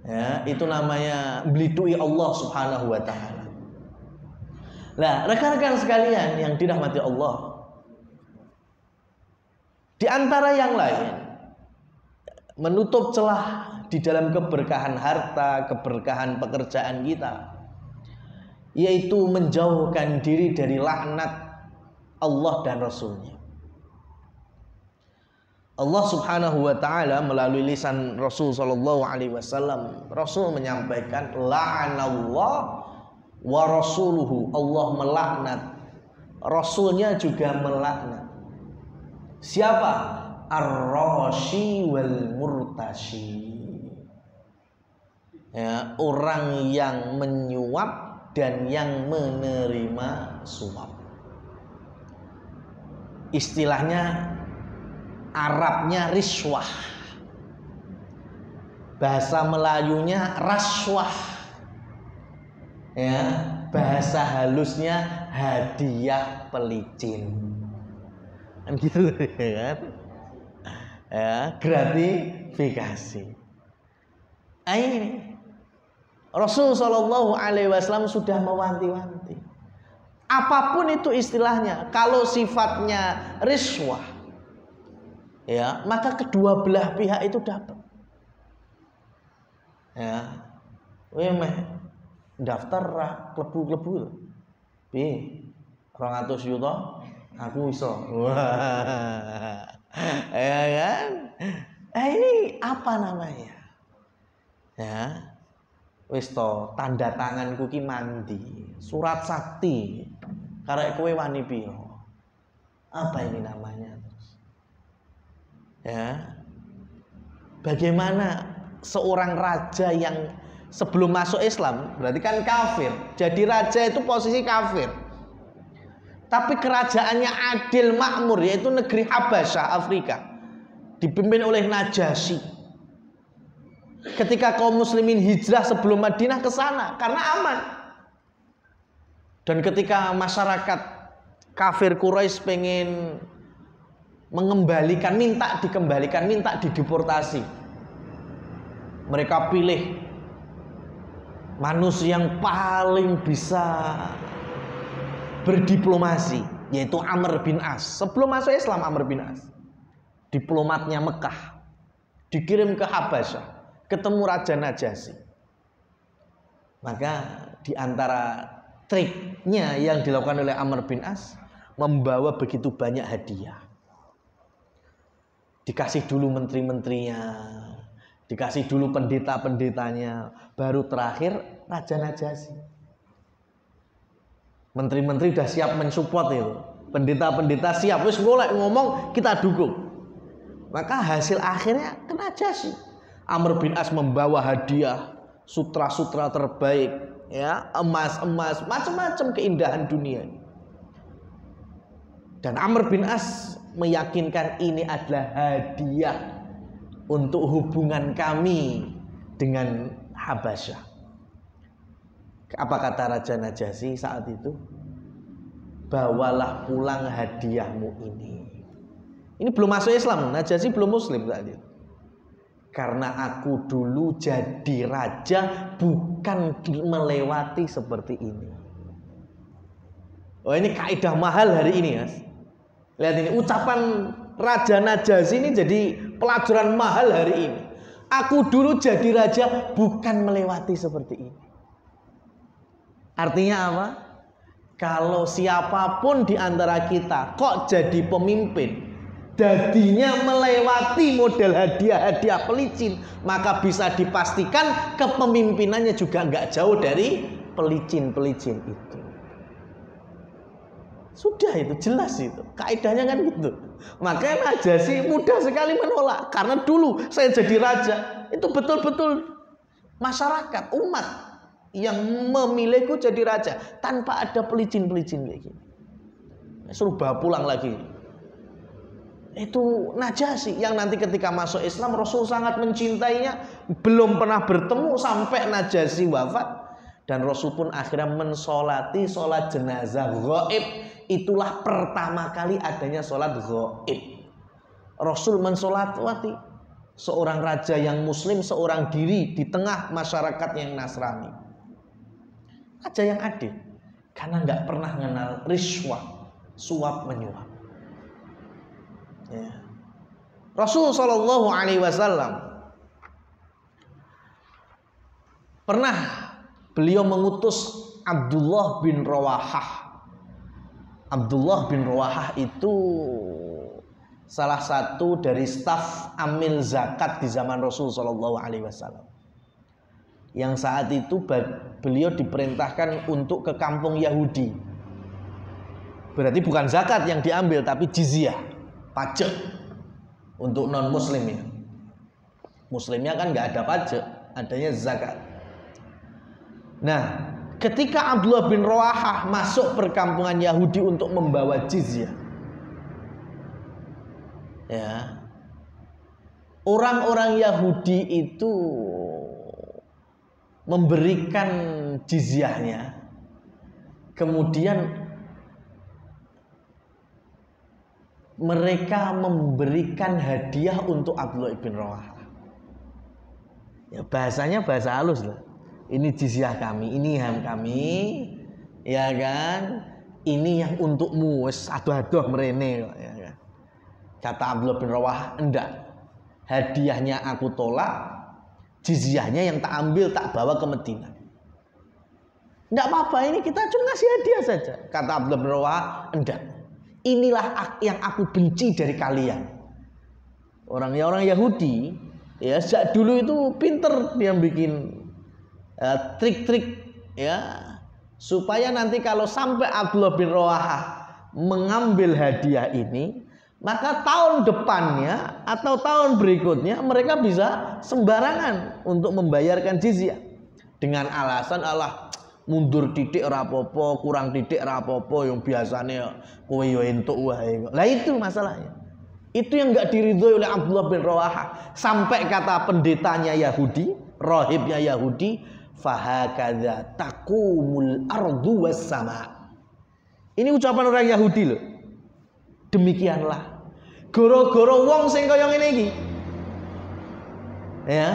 Ya, itu namanya melidui Allah Subhanahu wa taala. Nah, rekan-rekan sekalian yang dirahmati Allah, di antara yang lain, menutup celah di dalam keberkahan harta, keberkahan pekerjaan kita, yaitu menjauhkan diri dari laknat Allah dan Rasulnya. Allah Subhanahu wa taala melalui lisan Rasul sallallahu alaihi wasallam, Rasul menyampaikan la'anallah wa rasuluhu, Allah melaknat, Rasulnya juga melaknat. Siapa? Ar-rashi wal murtashi. Ya, orang yang menyuap dan yang menerima suap. Istilahnya Arabnya riswah, bahasa Melayunya raswah, ya, bahasa halusnya hadiah pelicin, kan gitu kan? Ya, gratifikasi. Ini Rasul Shallallahu Alaihi Wasallam sudah mewanti-wanti. Apapun itu istilahnya, kalau sifatnya riswah, ya, maka kedua belah pihak itu dapat. Ya, meh daftar ra klebu-klebu. Piye? 200 juta aku iso. Wah. Ya kan? Ini apa namanya? Ya. Wis to, tanda tanganku ki mandi, surat sakti. Karek kowe wani piro? Apa ini namanya? Ya, bagaimana seorang raja yang sebelum masuk Islam berarti kan kafir, jadi raja itu posisi kafir, tapi kerajaannya adil makmur, yaitu negeri Habasyah Afrika, dipimpin oleh Najasyi. Ketika kaum muslimin hijrah sebelum Madinah ke sana karena aman, dan ketika masyarakat kafir Quraisy pengen mengembalikan, minta dikembalikan, minta dideportasi, mereka pilih manusia yang paling bisa berdiplomasi, yaitu Amr bin As. Sebelum masuk Islam, Amr bin As, diplomatnya Mekah, dikirim ke Habasyah, ketemu Raja Najasyi. Maka di antara triknya yang dilakukan oleh Amr bin As, membawa begitu banyak hadiah. Dikasih dulu menteri-menterinya, dikasih dulu pendeta-pendetanya, baru terakhir Raja Najasyi. Menteri-menteri udah siap mensupport itu, pendeta-pendeta siap, wis golek ngomong kita dukung. Maka hasil akhirnya ke Najasyi. Amr bin As membawa hadiah, sutra-sutra terbaik, ya, emas-emas, macam-macam keindahan dunia. Dan Amr bin As meyakinkan ini adalah hadiah untuk hubungan kami dengan Habasyah. Apa kata Raja Najasyi saat itu? Bawalah pulang hadiahmu ini. Ini belum masuk Islam, Najasyi belum muslim saat itu. Karena aku dulu jadi raja bukan melewati seperti ini. Oh, ini kaidah mahal hari ini, Mas. Lihat ini, ucapan Raja Najasyi ini jadi pelajaran mahal hari ini. Aku dulu jadi raja bukan melewati seperti ini. Artinya apa? Kalau siapapun di antara kita kok jadi pemimpin, dadinya melewati model hadiah-hadiah pelicin, maka bisa dipastikan kepemimpinannya juga nggak jauh dari pelicin-pelicin itu. Sudah, itu jelas, itu kaidahnya kan gitu. Makanya Najasyi mudah sekali menolak, karena dulu saya jadi raja, itu betul-betul masyarakat umat yang memilihku jadi raja tanpa ada pelicin-pelicin kayak gini. Suruh bawa pulang lagi. Itu Najasyi yang nanti ketika masuk Islam Rasul sangat mencintainya, belum pernah bertemu sampai Najasyi wafat, dan Rasul pun akhirnya mensolati sholat jenazah ghaib. Itulah pertama kali adanya sholat ghaib. Rasul mensolati seorang raja yang muslim seorang diri di tengah masyarakat yang Nasrani. Raja yang adil, karena nggak pernah mengenal riswah, suap menyuap. Ya. Rasul Shallallahu Alaihi Wasallam pernah beliau mengutus Abdullah bin Rawahah. Abdullah bin Rawahah itu salah satu dari staf amil zakat di zaman Rasul Shallallahu Alaihi Wasallam. Yang saat itu beliau diperintahkan untuk ke kampung Yahudi. Berarti bukan zakat yang diambil, tapi jizyah, pajak untuk non muslim ya. Muslimnya kan nggak ada pajak, adanya zakat. Nah, ketika Abdullah bin Rawahah masuk perkampungan Yahudi untuk membawa jizyah, ya, orang-orang Yahudi itu memberikan jizyahnya, kemudian mereka memberikan hadiah untuk Abdullah bin Rawahah. Ya, bahasanya bahasa halus lah. Ini jizyah kami, ini ham kami, ya kan? Ini yang untukmu, wes aduh-aduh merene, ya kan? Kata Abdullah bin Rawahah, enggak. Hadiahnya aku tolak, jizyahnya yang tak ambil, tak bawa ke Madinah. Enggak apa-apa, ini kita cuma ngasih hadiah saja. Kata Abdullah bin Rawahah, enggak. Inilah yang aku benci dari kalian. Orang Yahudi, ya sejak dulu itu pinter dia bikin trik-trik, ya, supaya nanti kalau sampai Abdullah bin Rawahah mengambil hadiah ini, maka tahun depannya atau tahun berikutnya mereka bisa sembarangan untuk membayarkan jizyah dengan alasan Allah mundur titik rapopo, kurang titik rapopo, yang biasanya kowe yo entuk wae. Lah itu masalahnya. Itu yang enggak diridhoi oleh Abdullah bin Rawahah. Sampai kata pendetanya Yahudi, rahibnya Yahudi, fahakadza taqumul ardu was sama. Ini ucapan orang Yahudi loh. Demikianlah goro-goro wong sing kaya ngene iki. Ya,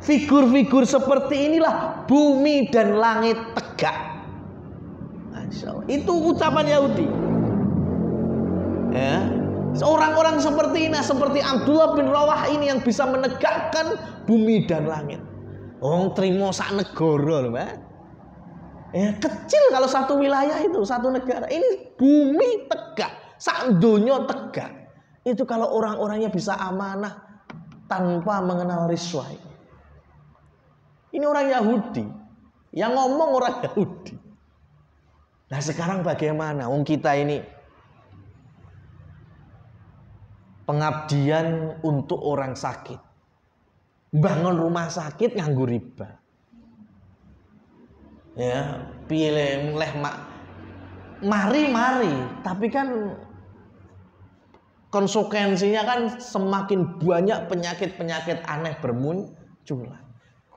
figur-figur seperti inilah bumi dan langit tegak. Masya Allah. Itu ucapan Yahudi. Ya, orang-orang seperti ini, seperti Abdullah bin Rawahah ini yang bisa menegakkan bumi dan langit. Wong trimo sak negara lho, Pak. Ya, kecil kalau satu wilayah itu, satu negara. Ini bumi tegak, sak donya tegak. Itu kalau orang-orangnya bisa amanah tanpa mengenal riswah. Ini orang Yahudi, yang ngomong orang Yahudi. Nah sekarang bagaimana? Wong kita ini pengabdian untuk orang sakit, bangun rumah sakit nganggo riba. Ya, pilih leh mari, tapi kan konsekuensinya kan semakin banyak penyakit-penyakit aneh bermunculan.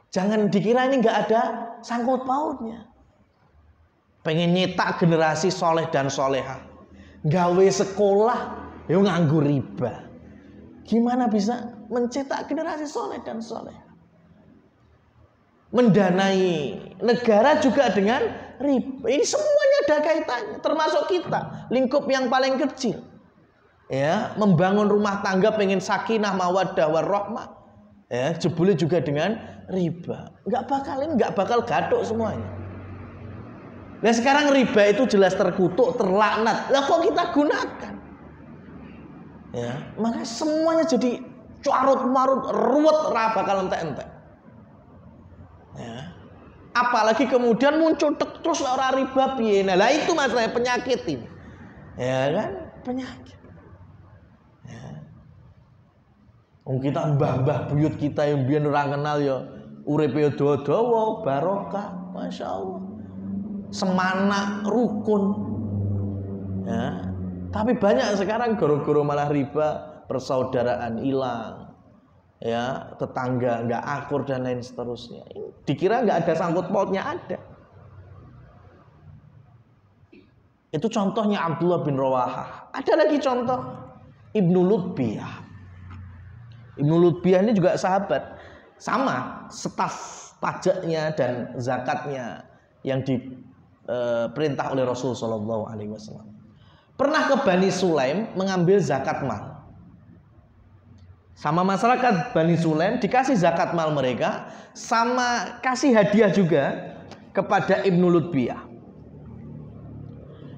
Jangan dikira ini nggak ada sangkut pautnya. Pengen nyetak generasi soleh dan solehah, gawe sekolah, yo nganggur riba. Gimana bisa mencetak generasi soleh dan solehah? Mendanai negara juga dengan riba. Ini semuanya ada kaitannya, termasuk kita, lingkup yang paling kecil. Ya, membangun rumah tangga pengen sakinah mawaddah warahmah. Ya, jebule juga dengan riba. Nggak bakal gaduh semuanya. Nah sekarang riba itu jelas terkutuk, terlaknat. Lah kok kita gunakan? Ya, makanya semuanya jadi carut marut, ruwet, ra bakal entek-entek. Ya. Apalagi kemudian muncul terus orang riba piye. Nah, lah itu masalahnya penyakit ini. Ya kan? Penyakit. Kita mbah-mbah buyut kita yang biyen ora kenal ya uripe dawa barokah, Masya Allah. Semana rukun. Ya. Tapi banyak sekarang goro-goro malah riba, persaudaraan hilang, ya, tetangga nggak akur dan lain seterusnya. Dikira nggak ada sangkut pautnya, ada. Itu contohnya Abdullah bin Rawahah. Ada lagi contoh Ibnu Lutbiyah. Ibnu Lutbiyah ini juga sahabat, sama staf pajaknya dan zakatnya yang diperintah oleh Rasul Shallallahu Alaihi Wasallam. Pernah ke Bani Sulaim mengambil zakat mal. Sama masyarakat Bani Sulaim dikasih zakat mal mereka, sama kasih hadiah juga kepada Ibnu Lutbiyah.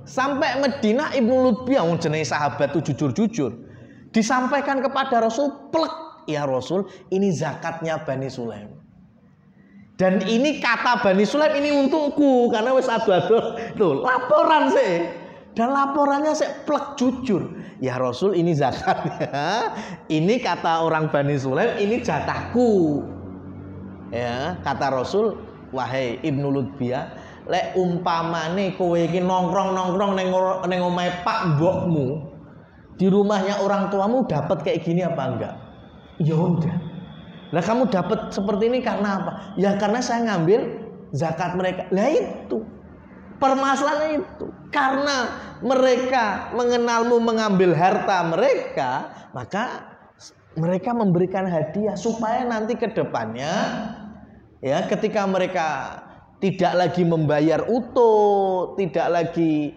Sampai Madinah Ibnu Lutbiyah, jenenge sahabat itu jujur-jujur, disampaikan kepada Rasul, plek, ya Rasul, ini zakatnya Bani Sulaim. Dan ini kata Bani Sulaim ini untukku karena wis adu-adu tuh laporan sih. Dan laporannya saya plek jujur. Ya Rasul, ini zakatnya. Ini kata orang Bani Sulaim, ini jatahku. Ya, kata Rasul, wahai Ibnu Lutbiyah, lek umpamane kowe iki nongkrong-nongkrong ning omahe Pak mbokmu, di rumahnya orang tuamu dapat kayak gini apa enggak? Ya udah. Lah kamu dapat seperti ini karena apa? Ya karena saya ngambil zakat mereka. Lah itu permasalahannya itu. Karena mereka mengenalmu mengambil harta mereka, maka mereka memberikan hadiah supaya nanti ke depannya, ya, ketika mereka tidak lagi membayar utuh, tidak lagi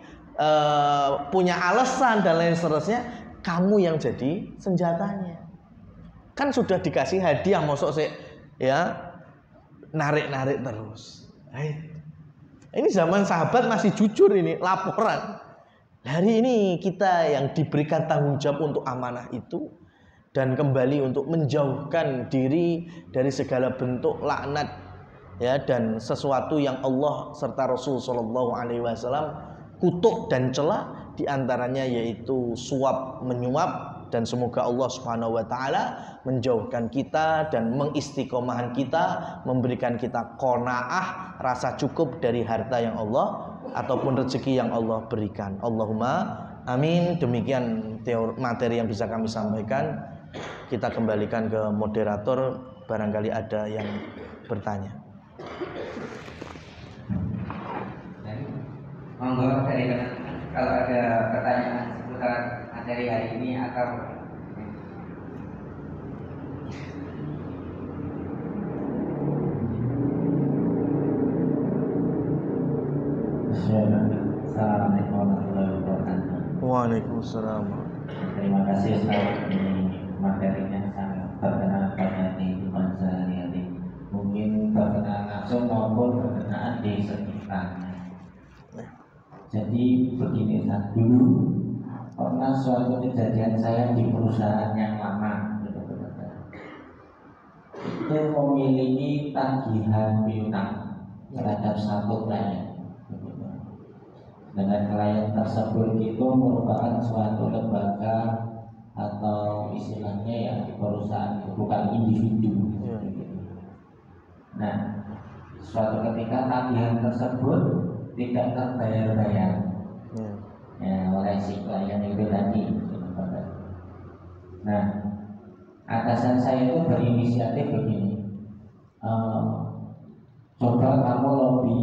punya alasan dan lain seterusnya, kamu yang jadi senjatanya. Kan sudah dikasih hadiah, mosok sih, ya, narik-narik terus. Ini zaman sahabat masih jujur ini laporan. Hari ini kita yang diberikan tanggung jawab untuk amanah itu dan kembali untuk menjauhkan diri dari segala bentuk laknat, ya, dan sesuatu yang Allah serta Rasul Shallallahu Alaihi Wasallam kutuk dan cela, diantaranya yaitu suap menyuap. Dan semoga Allah Subhanahu Wa Taala menjauhkan kita dan mengistiqomahan kita, memberikan kita qanaah, rasa cukup dari harta yang Allah ataupun rezeki yang Allah berikan. Allahumma amin. Demikian materi yang bisa kami sampaikan. Kita kembalikan ke moderator, barangkali ada yang bertanya. Monggo dari kalau ada pertanyaan seputar materi hari ini atau Assalamualaikum warahmatullahi wabarakatuh. Waalaikumsalam. Terima kasih Ustaz, ini materinya sangat berkenaan pada kehidupan sehari-hari. Mungkin berkenaan langsung maupun berkenaan di sekitarnya. Jadi begini Ustaz, dulu pernah suatu kejadian saya di perusahaan yang lama, itu memiliki tagihan piutang terhadap satu klien. Dengan klien tersebut itu merupakan suatu lembaga atau istilahnya ya di perusahaan itu, bukan individu. Nah, suatu ketika tagihan tersebut tidak terbayar-bayar ya, oleh si klien itu tadi. Nah, atasan saya itu berinisiatif begini, coba kamu lobby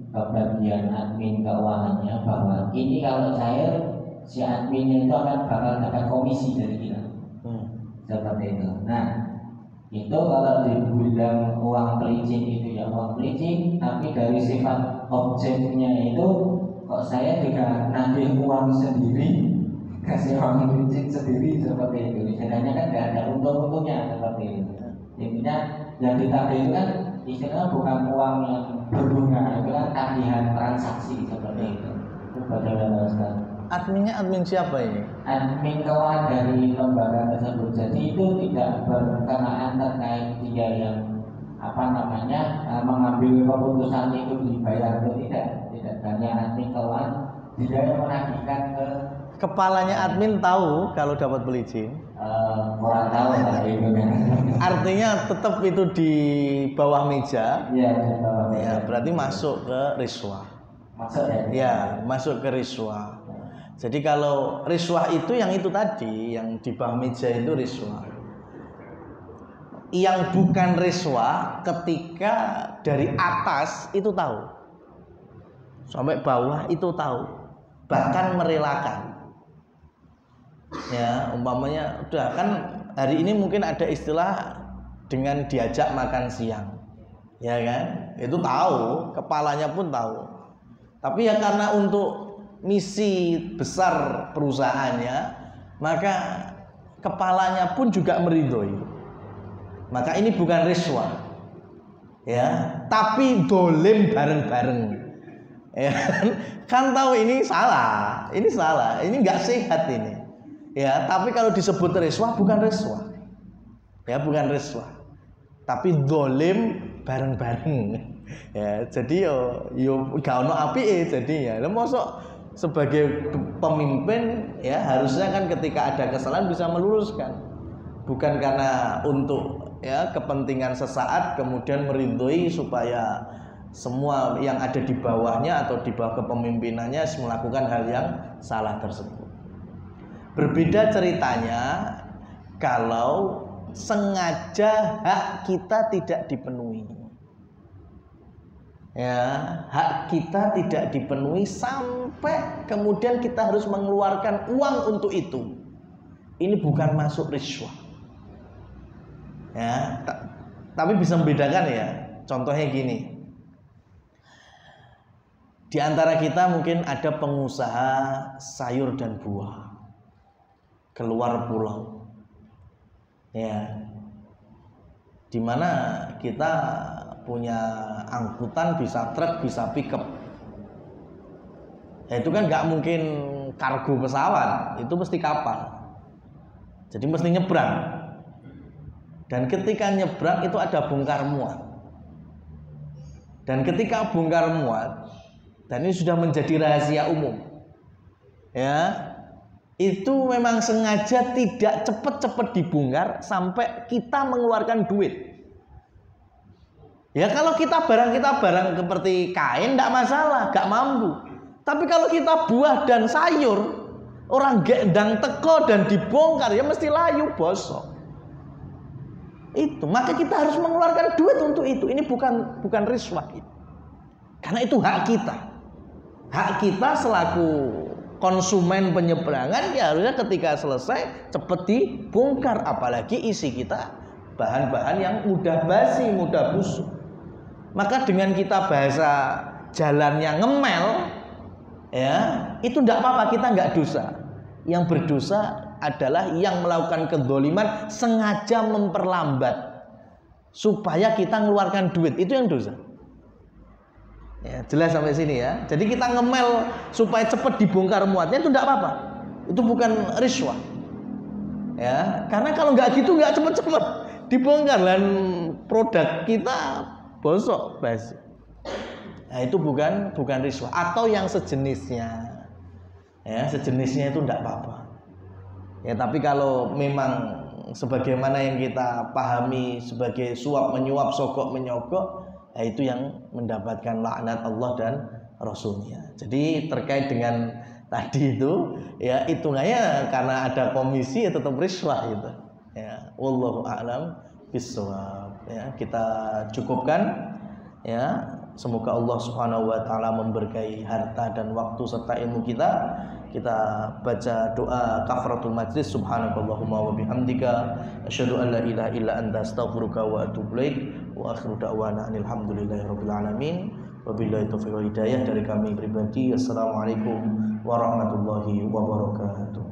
ke bagian admin keuangannya bahwa ini kalau cair si adminnya itu akan bakal dapat komisi dari kita, seperti itu. Nah, itu kalau dibilang uang pelicin itu ya uang pelicin, tapi dari sifat objeknya itu kok saya juga nagih uang sendiri, kasih uang pelicin sendiri seperti itu. Sebenarnya kan tidak ada untung-untungnya seperti itu. Intinya yang ditagih itu kan istilahnya bukan uang yang berbunga, itu kan tagihan transaksi seperti itu. Itu bagaimana Ustaz? Adminnya admin siapa ini? Admin keuangan dari lembaga tersebut. Jadi itu tidak berkenaan terkait dia yang mengambil keputusan itu dibayar atau tidak. Tidak, hanya admin keuangan dia yang menagihkan ke Kepalanya admin tahu kalau dapat pelicin. kurang tahu tadi itu kan. Artinya tetap itu di bawah meja. Iya, di bawah meja. Ya, berarti masuk ke riswah. Masuk ya? Ya, masuk ke riswah. Jadi kalau riswah itu yang itu tadi, yang di bawah meja itu riswah. Yang bukan riswah ketika dari atas itu tahu, sampai bawah itu tahu, bahkan merelakan. Ya, umpamanya udah kan hari ini mungkin ada istilah dengan diajak makan siang, ya kan? Itu tahu, kepalanya pun tahu. Tapi ya karena untuk misi besar perusahaannya, maka kepalanya pun juga meridhoi. Maka ini bukan riswah, ya, tapi dolim bareng-bareng. Ya, kan tahu ini salah, ini nggak sehat ini. Ya, tapi kalau disebut riswah bukan riswah, ya bukan riswah, tapi dolim bareng-bareng. Ya, jadi yo gak ono apike jadinya. Lah mosok sebagai pemimpin ya harusnya kan ketika ada kesalahan bisa meluruskan, bukan karena untuk ya kepentingan sesaat kemudian meridhoi supaya semua yang ada di bawahnya atau di bawah kepemimpinannya melakukan hal yang salah tersebut. Berbeda ceritanya kalau sengaja hak kita tidak dipenuhi. Ya, hak kita tidak dipenuhi sampai kemudian kita harus mengeluarkan uang untuk itu. Ini bukan masuk riswah. Ya, tapi bisa membedakan ya. Contohnya gini. Di antara kita mungkin ada pengusaha sayur dan buah keluar pulau. Ya. Di mana kita punya angkutan, bisa truk, bisa pickup. Ya, itu kan nggak mungkin kargo pesawat, itu mesti kapal. Jadi mesti nyebrang. Dan ketika nyebrang itu ada bongkar muat. Dan ketika bongkar muat, dan ini sudah menjadi rahasia umum, ya, itu memang sengaja tidak cepat-cepat dibongkar sampai kita mengeluarkan duit. Ya kalau barang kita seperti kain tidak masalah, gak mampu. Tapi kalau kita buah dan sayur, orang gendang teko dan dibongkar ya mesti layu bosok. Itu maka kita harus mengeluarkan duit untuk itu. Ini bukan riswah itu. Karena itu hak kita. Hak kita selaku konsumen penyeberangan ya harusnya ketika selesai cepat dibongkar, apalagi isi kita bahan-bahan yang mudah basi, mudah busuk. Maka dengan kita bahasa jalannya ngemel, ya itu tidak apa-apa, kita nggak dosa. Yang berdosa adalah yang melakukan kedzaliman sengaja memperlambat supaya kita mengeluarkan duit, itu yang dosa. Ya, jelas sampai sini ya. Jadi kita ngemel supaya cepat dibongkar muatnya itu tidak apa-apa. Itu bukan riswah. Ya, karena kalau nggak gitu nggak cepet-cepet dibongkar dan produk kita bosok basi. Nah, itu bukan riswah atau yang sejenisnya. Ya, sejenisnya itu tidak apa-apa. Ya, tapi kalau memang sebagaimana yang kita pahami sebagai suap menyuap, sogok menyogok, ya itu yang mendapatkan laknat Allah dan Rasulnya. Jadi terkait dengan tadi itu, ya hitungannya karena ada komisi ya tetap riswah gitu. Ya, wallahu a'lam bishawab. Ya, kita cukupkan. Ya, semoga Allah Subhanahu wa taala memberkahi harta dan waktu serta ilmu kita. Kita baca doa kafaratul majlis. Subhanakallahumma wa bihamdika asyhadu an la ilaha illa anta astaghfiruka wa atubu ilaik. Wa akhiru da'wana alhamdulillahirabbil alamin. Wabillahi taufiq wal hidayah dari kami pribadi. Assalamualaikum warahmatullahi wabarakatuh.